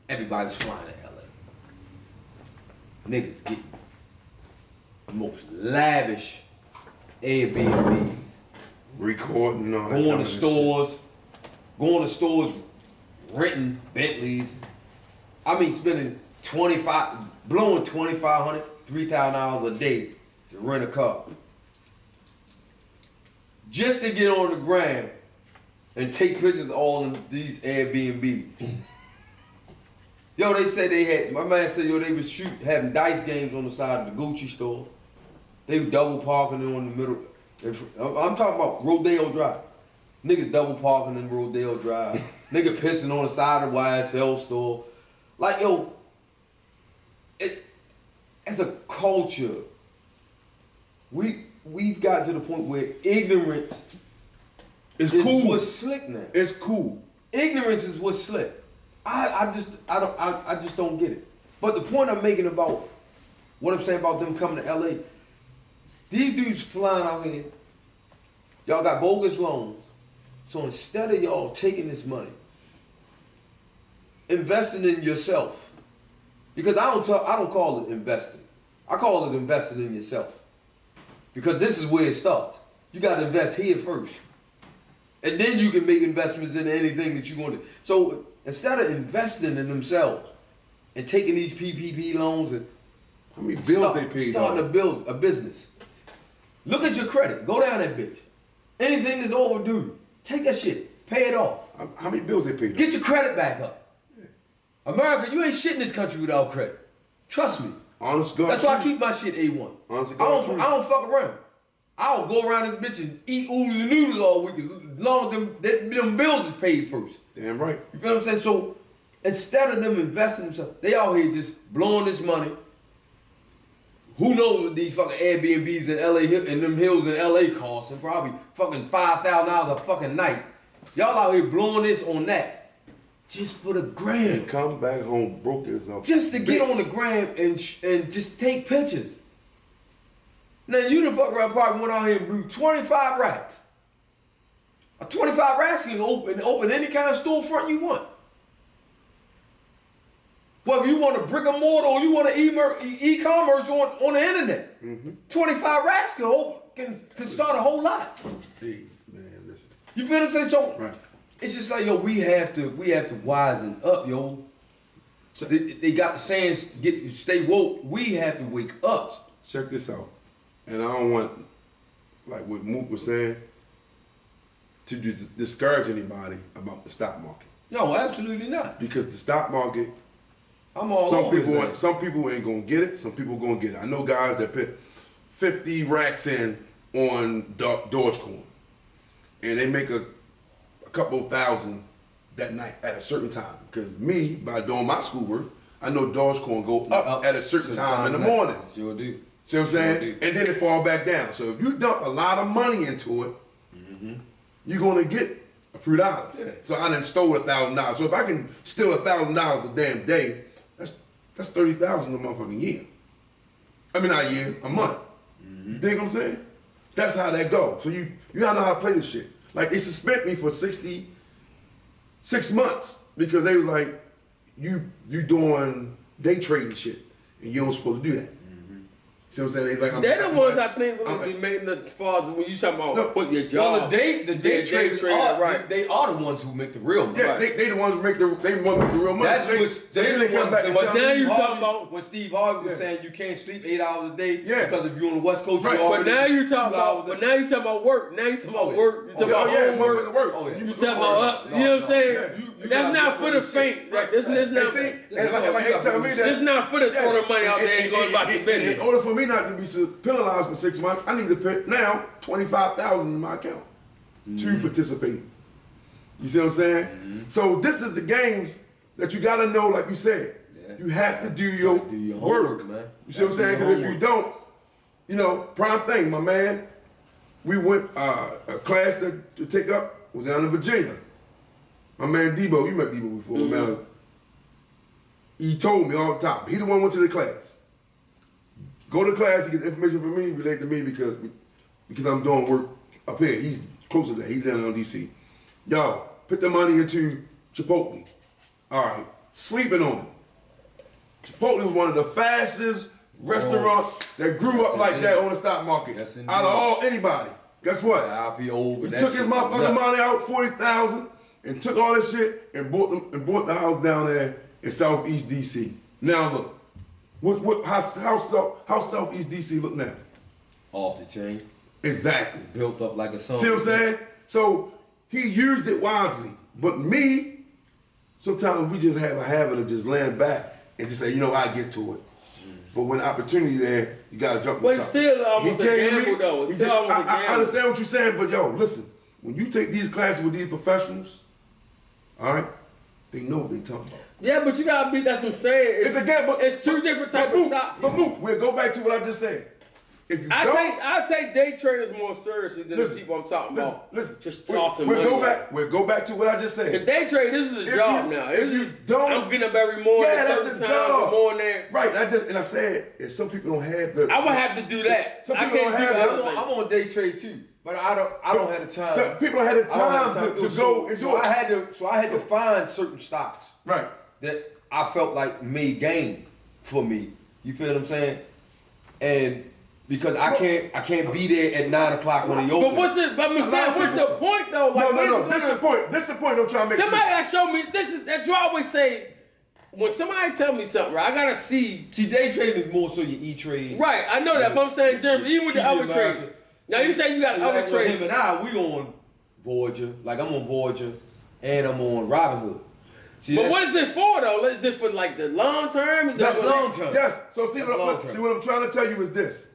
everybody's flying to LA. Niggas getting the most lavish Airbnbs. Recording on Going to stores, renting Bentleys. I mean, spending blowing $2,500, $3,000 a day to rent a car. Just to get on the gram and take pictures of all of these Airbnbs. Yo, they said my man said, yo, they was having dice games on the side of the Gucci store. They was double parking on the middle. I'm talking about Rodeo Drive. Niggas double parking in Rodeo Drive. Nigga pissing on the side of the YSL store. Like, yo, as a culture, we've got to the point where ignorance is cool. what's slick now. It's cool. Ignorance is what's slick. I just don't get it. But the point I'm making about what I'm saying about them coming to LA, these dudes flying out here, y'all got bogus loans. So instead of y'all taking this money, investing in yourself, because I don't call it investing. I call it investing in yourself. Because this is where it starts. You got to invest here first. And then you can make investments in anything that you want to. So instead of investing in themselves and taking these PPP loans and how many bills they paid starting to build a business. Look at your credit. Go down that bitch. Anything that's overdue, take that shit. Pay it off. How many bills they paid? Get your credit back up. Yeah. America, you ain't shit in this country without credit. Trust me. Honest God. That's why I keep my shit A1. Honest I don't fuck around. I'll go around this bitch and eat oodles and noodles all week as long as them bills is paid first. Damn right. You feel what I'm saying? So instead of them investing in themselves, they out here just blowing this money. Who knows what these fucking Airbnbs in LA and them hills in LA cost? And probably fucking $5,000 a fucking night. Y'all out here blowing this on that. Just for the gram. And come back home broke as a just to get on the gram and just take pictures. Now you done fuck around probably went out here and blew 25 racks. A 25 racks can open any kind of storefront you want. Whether you want a brick and mortar or you want to e-commerce on the internet. Mm-hmm. 25 racks can start a whole lot. Hey, man, listen. You feel what I'm saying? So right. It's just like, yo, we have to wisen up, yo. So they got the saying, stay woke. We have to wake up. Check this out. And I don't want, like what Mook was saying, to discourage anybody about the stock market. No, absolutely not. Because the stock market, some people ain't gonna get it. Some people gonna get it. I know guys that put 50 racks in on Dogecoin, and they make a couple of thousand that night at a certain time. Because me, by doing my schoolwork, I know Dogecoin go up at a certain time in the morning. Sure do. See what I'm saying? And then it fall back down. So if you dump a lot of money into it, you're gonna get a few dollars. Yeah. So I done stole $1,000. So if I can steal $1,000 a damn day, that's 30,000 a motherfucking year. I mean, not a year, a month. You think what I'm saying? That's how that go. So you gotta know how to play this shit. Like they suspended me for 66 months because they was like, you doing day trading shit and you don't supposed to do that. See what I'm saying? Like, they're the ones I think will be making the falls when you talking about quit your job. Well, the day traders right. They are the ones who make the real money. Yeah, they the ones who make the real money. That's they come back. Now you talking about when Steve Harvey was saying you can't sleep 8 hours a day because if you're on the West Coast, right. you but now you talking about work. Now you talking about work. You talking about homework. You talking about you know what I'm saying? That's not for the faint. This not. Like they tell me that this not for the throw the money out there and go about your business. In order for me not to be penalized for 6 months, I need to put now $25,000 in my account to participate. You see what I'm saying? So this is the games that you gotta know, like you said. You have to do your work, man. You see what I'm saying? Because if you don't, prime thing, my man. We went a class to take up was down in Virginia. My man Debo, you met Debo before, man. He told me all the time. He the one who went to the class. Go to class, he gets information from me, relate to me because I'm doing work up here. He's closer to that. He's down in DC. Y'all, put the money into Chipotle. All right. sleeping on it. Chipotle was one of the fastest restaurants that grew up like that on the stock market. Out of anybody. Guess what? He took his motherfucking money out, 40,000, and took all this shit and bought the house down there in Southeast DC. Now look, how Southeast DC look now? Off the chain. Exactly. Built up like a song. See what I'm saying? So he used it wisely. But me, sometimes we just have a habit of just laying back and just say, you know, I get to it. But when the opportunity there, you gotta jump. But it's still almost a gamble, though. It's still almost a gamble. I understand what you're saying, but yo, listen. When you take these classes with these professionals, all right, they know what they talking about. Yeah, but you gotta be. That's what I'm saying. It's a gamble. It's two different types of stock. But Mook, we'll go back to what I just said. If you I take day traders more seriously than the people I'm talking about. Listen, just tossing money. We'll go back to what I just said. The day trade, this is a job now. I'm getting up every morning. Yeah, that's a job. There. Right. I said, if some people don't have the. I would have to do that. Some people don't have that. I'm on day trade too, but I don't have the time. People don't have the time to go and do it. So I had to find certain stocks. Right. That I felt like made gain for me. You feel what I'm saying? And because I can't be there at 9 o'clock when they open. But what's the point though? Like, no. This the point. Don't try to make. Somebody gotta show me. That's what I always say. When somebody tell me something, right, I gotta see. See, day trading is more so your E-Trade. Right, I know that, but I'm saying, Jeremy, even with the other trade. Now you say you got other trade. Him and we on Voyager. Like I'm on Voyager, and I'm on Robinhood. See, but what is it for though? Is it for like the long term? That's long term. Yes. So see what I'm trying to tell you is this.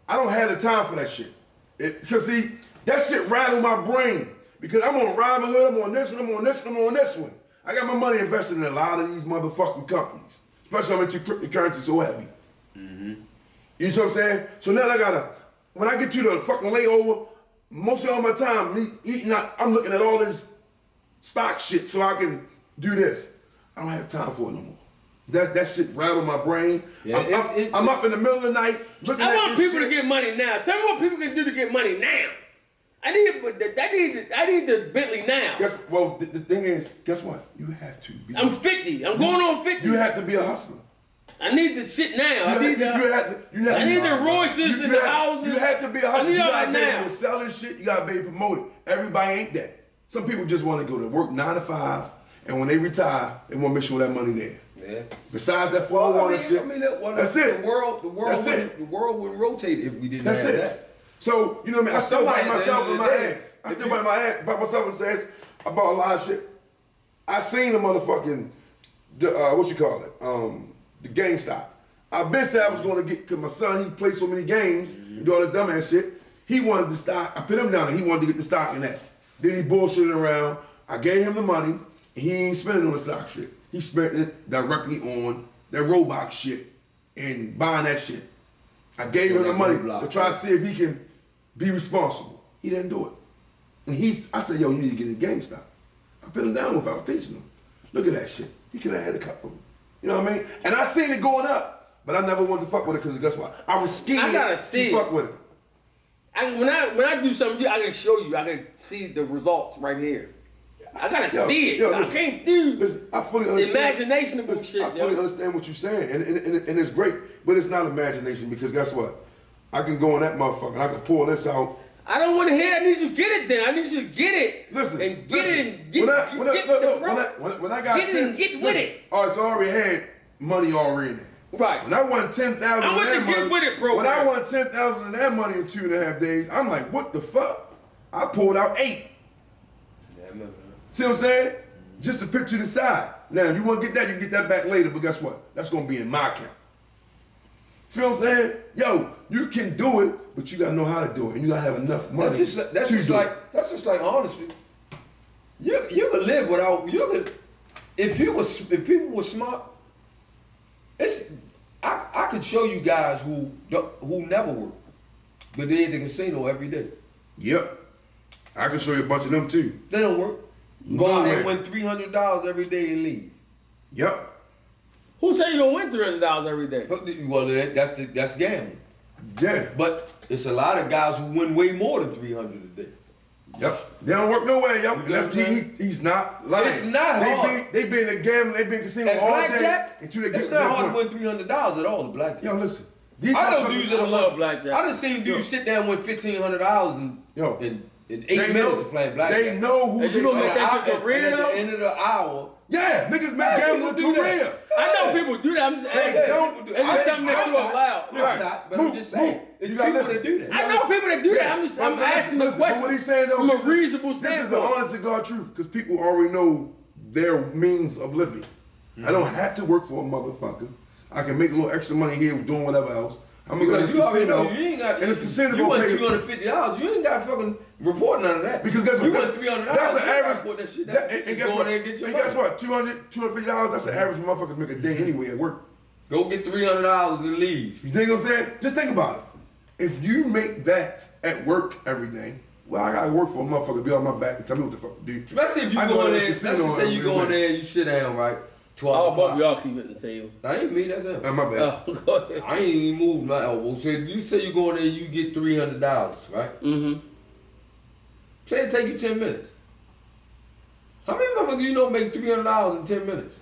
I don't have the time for that shit. Because see, that shit rattle my brain. Because I'm on Robinhood, I'm on this one, I'm on this one, I'm on this one. I got my money invested in a lot of these motherfucking companies. Especially I'm into cryptocurrency so heavy. Mm-hmm. You know what I'm saying? So now when I get to the fucking layover, most of all my time, I'm looking at all this stock shit so I can do this. I don't have time for it no more. That shit rattled my brain. Yeah, I'm up in the middle of the night looking at this. I want people to get money now. Tell me what people can do to get money now. I need the Bentley now. The thing is, guess what? You have to be. I'm 50. I'm going on 50. You have to be a hustler. I need the shit now. I need the Royces and the houses. You have to be a hustler. I need all you that gotta be now. able to sell this shit. You gotta be able to promote it. Everybody ain't that. Some people just want to go to work 9 to 5, and when they retire, they want to make sure that money there. Yeah. Besides that 401 shit, that's it. The world would rotate if we didn't have that. So, you know what I mean? I still bite myself in my ass. I still bite myself in the ass about a lot of shit. I seen the motherfucking, the GameStop. I've been said I was going to get, because my son, he played so many games, and do all this dumbass shit. He wanted the stock. I put him down and he wanted to get the stock in that. Then he bullshitted around. I gave him the money, and he ain't spending on the stock shit. He spent it directly on that Roblox shit and buying that shit. I gave him the money to try to see if he can be responsible. He didn't do it. And I said, yo, you need to get in GameStop. I put him down with I was teaching him. Look at that shit. He could have had a couple. You know what I mean? And I seen it going up, but I never wanted to fuck with it because guess what? I was scared to fuck with it. When I do something, I can show you. I can see the results right here. I gotta see it. I can't do I fully understand. Imaginationable shit. I fully understand what you're saying, and it's great, but it's not imagination because guess what? I can go on that motherfucker. I can pull this out. I don't want to hear. I need you to get it. Then I need you to get it. Listen, and get it and get when I got get it and get with it. Oh, it's already had money already in it. Right. When I won 10,000, I want to get with it, bro. When I won 10,000 of that money in 2.5 days, I'm like, what the fuck? I pulled out 8. Yeah, I remember that. See what I'm saying? Just to put to the side. Now, you want to get that, you can get that back later, but guess what? That's going to be in my account. Feel what I'm saying? Yo, you can do it, but you got to know how to do it, and you got to have enough money. That's just like honestly. You could live without, if people were smart, I could show you guys who never work, but they at the casino every day. Yep. I can show you a bunch of them too. They don't work. Go out there and win $300 every day and leave. Yep. Who say you gonna win $300 every day? Well, that's gambling. Yeah. But it's a lot of guys who win way more than $300 a day. Yep. They don't work nowhere, yo. He's not lying. It's not hard. They be in the gambling, they be in casino all blackjack, day until they get it's to not that hard point. to win $300 at all. The blackjack. Yo, listen. I know dudes that love blackjack. I done seen dudes sit down with $1,500 in 8 minutes of playing blackjack. They know who you gonna make that your career at though? the end of the hour. Yeah, niggas make gambling a career. I know people do that. I'm just asking. Is it something that you allow? It's not, but I'm just saying. It's people that do that. I know people that do that. I'm asking the question. But what he's saying though, from a reasonable this is the standpoint. honest to God truth, because people already know their means of living. I don't have to work for a motherfucker. I can make a little extra money here doing whatever else. I'm gonna go to this casino. You ain't got. And it's casino. You won $250. You ain't got to fucking report none of that. Because guess what? You won $300. That's an average. That shit. And guess what? And guess what? $250. That's the average motherfuckers make a day anyway at work. Go get $300 and leave. You think what I'm saying? Just think about it. If you make that at work every day, well, I gotta work for a motherfucker to be on my back and tell me what the fuck to do. Especially if you go in there. Let's just say you go in there and you sit down, right? 12 both of y'all keep it in the table. That ain't me, that's him. My bad. Oh, go ahead. I ain't even moved my elbow. So if you say you go in there and you get $300, right? Mm-hmm. Say it take you 10 minutes. How many motherfuckers you know make $300 in 10 minutes?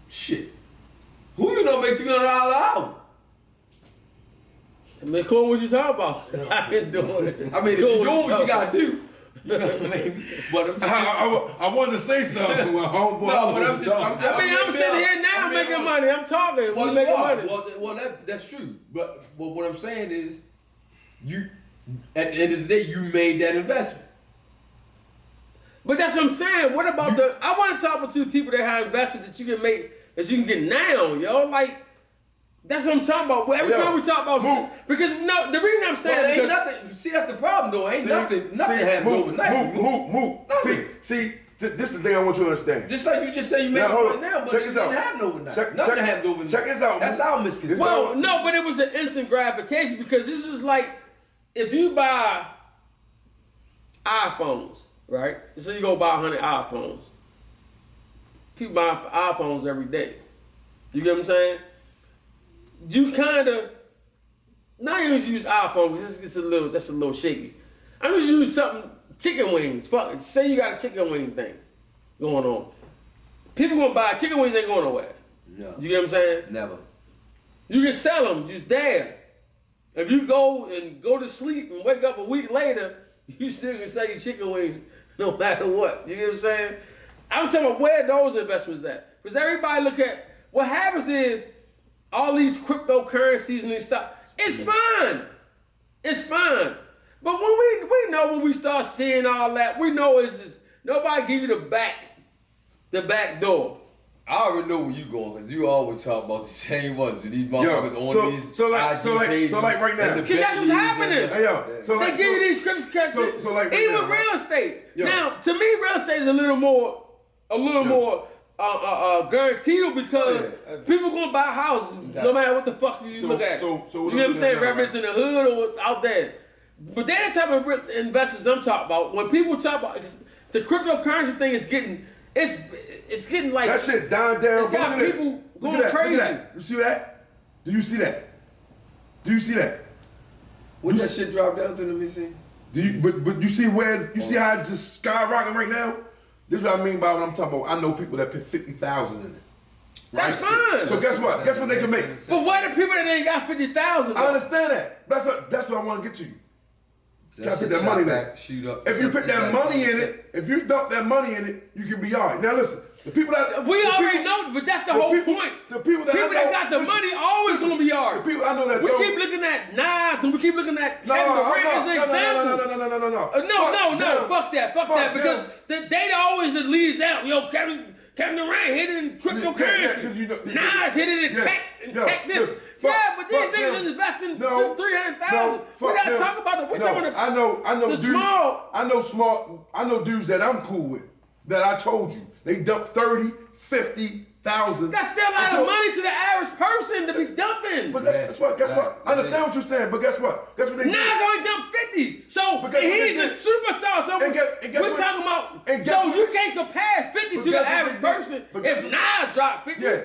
Shit. Who you know make $300 an hour? I mean, cool what you talking about. I've been doing it. I mean, if you're doing what you gotta do. You know what I mean? But I'm just, I wanted to say something when homeboy. No, but I'm just. I'm sitting here now making money. I'm talking. Well, making you are. money. Well, that's true. But what I'm saying is, you at the end of the day, you made that investment. But that's what I'm saying. What about I want to talk to the people that have investments that you can make, that you can get now, yo. Like, that's what I'm talking about. Every time we talk about because no, the reason I'm saying ain't nothing. See, that's the problem though. Ain't nothing happened overnight. Move. See, this is the thing I want you to understand. Just like you just say you made it right now, but it didn't happen overnight. Nothing happened overnight. Check this out. That's our misconception. Well, no, but it was an instant gratification because this is like if you buy iPhones, right? So you go buy 100 iPhones. People buy iPhones every day. You get what I'm saying? You kind of not even use iPhone because that's a little shaky. I'm just using something chicken wings. Fuck, say you got a chicken wing thing going on. People gonna buy chicken wings, ain't going nowhere. No. You get what I'm saying? Never. You can sell them just there. If you go to sleep and wake up a week later, you still can sell your chicken wings no matter what. You get what I'm saying? I'm talking about where those investments at. Because everybody look at what happens is all these cryptocurrencies and this stuff. It's fine. It's fine. But when we know when we start seeing all that, we know it's just nobody give you the back door. I already know where you going because you always talk about the same ones. These motherfuckers on these so like right now. Because that's what's happening. They give you these cryptocurrencies. So like right even now, real estate. Yo. Now, to me, real estate is a little more guaranteed because people gonna buy houses no matter what the fuck you look at. So you know what I'm saying? Whether it's in the hood or out there. But they're the type of investors I'm talking about. When people talk about the cryptocurrency thing, is getting it's getting like that shit dying down. It's got people going crazy. Look at that. You see that? Do you see that? Do you see that? What that shit drop down to? Let me see. Do you? But you see where? You see how it's just skyrocketing right now? This is what I mean by what I'm talking about. I know people that put 50,000 in it. Right? That's fine. So guess what? Guess what they can make? But what are people that ain't got 50,000? I understand that. That's what I want to get to you. You gotta put that money in it. If you put that money in it, if you dump that money in it, you can be all right. Now listen, the people that we already know, but that's the whole point. The people that got the money always gonna be all right. The people I know that we keep looking at Nas and we keep looking at Kevin Durant as an example. No, fuck that, because they always the leads out. Yo, Kevin Durant hit it in cryptocurrency. Nas hit it in tech this. Yeah, but these niggas is investing $300,000. We're not talking about the. We're talking about I know the dudes, small. I know dudes that I'm cool with. That I told you they dump 30, 50,000. That's still a lot of money to the average person to be dumping. But guess what? I understand what you're saying, but guess what? Guess what they do? Nas only dumped 50. So he's a superstar. So we're talking about. So you can't compare 50 to the average person if Nas dropped 50. Yeah.